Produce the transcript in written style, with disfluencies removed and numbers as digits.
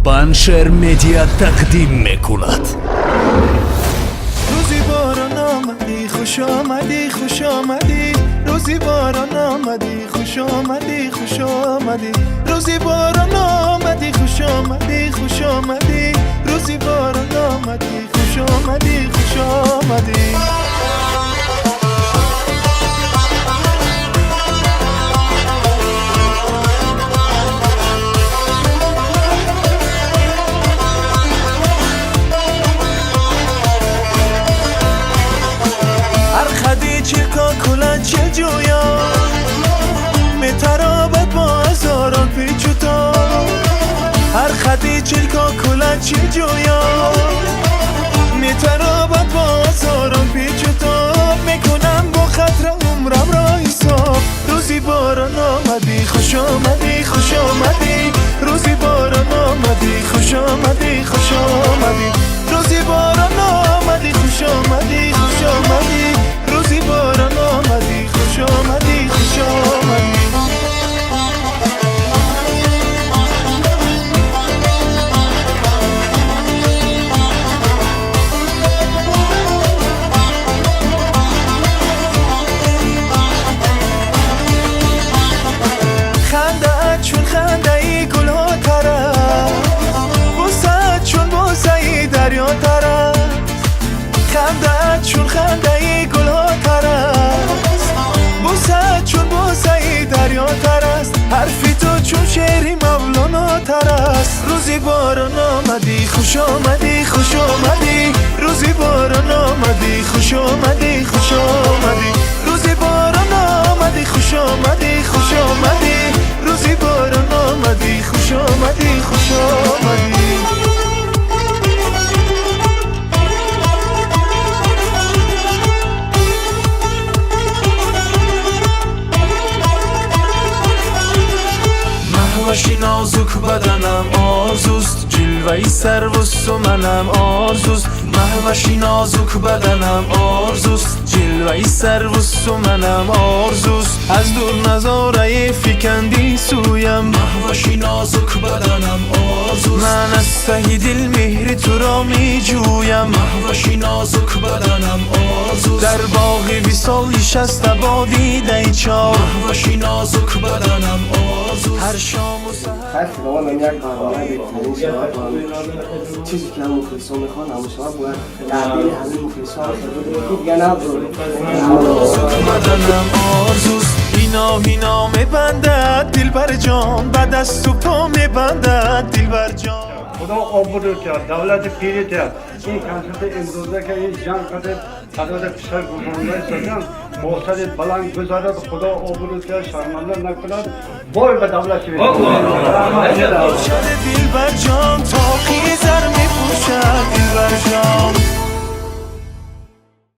پنشر مدیا تقدیم میکند. روزی باران آمدی خوش آمدی خوش آمدی، روزی باران آمدی خوش آمدی خوش آمدی، روزی باران آمدی خوش آمدی خوش آمدی، روزی باران آمدی خوش آمدی خوش آمدی. چه کاکولن چه جویا میترابد با هزاران پیچ و تاب، هر خدی چه کاکولن چه جویا میترابد با هزاران پیچ و تاب، میکنم با خطر عمرم را حساب. روزی باران آمدی خوش آمدی خوش آمدی، روزی باران آمدی خوش آمدی خوش آمدی، روزی باران آمدی خوش آمدی خوش آمدی، روزی باران آمدی خوش آمدی خوش آمدی. خنده چون خنده ای گل ها تره، بوسه چون بوسه ای دریا تره، خنده چون خنده ای گل ها ترست، بوسه چون بوسه ای دریا ترست، حرفی تو چون شعری مولانا ترست. روزی باران آمدی خوش آمدی خوش آمدی، روزی باران آمدی خوش آمدی خوش آمدی، روزی باران آمدی خوش آمدی خوش آمدی، روزی باران آمدی خوش آمدی خوش آمدی. محوشی نازک بدنم آرزوست، جلوهی سروست و منم آرزوست، محوشی نازک بدنم آرزوست، جلوهی سروست و منم آرزوست، از دور نظاره فکندی سویم، محوشی نازک بدنم آرزوست، من از ته دل مهر تو را می جویم، محوشی نازک بدنم آرزوست، در باغ وصال نشسته با دیده چار، محوشی نازک بدنم آرزوست، هر شام و سحر من یک برنامه بهترین شود، چیزی که هم مخلصان میخوان همون شود باید تحلیل همین مخلصان رو دیگه نبرو. بدنم آرزوست، اینا هینا میبندد دل بر جان، بعد از تو پا میبندد دل بر جان. خدا آبادو کرد، دولت پیری کرد. این کنسرت امروزه که این جنگ کرده قدر پسر گذرانده سازن موسد بلند گذارد، خدا آبادو کرد، شرمنده نکند. وای به دولت پیری. دل بر جان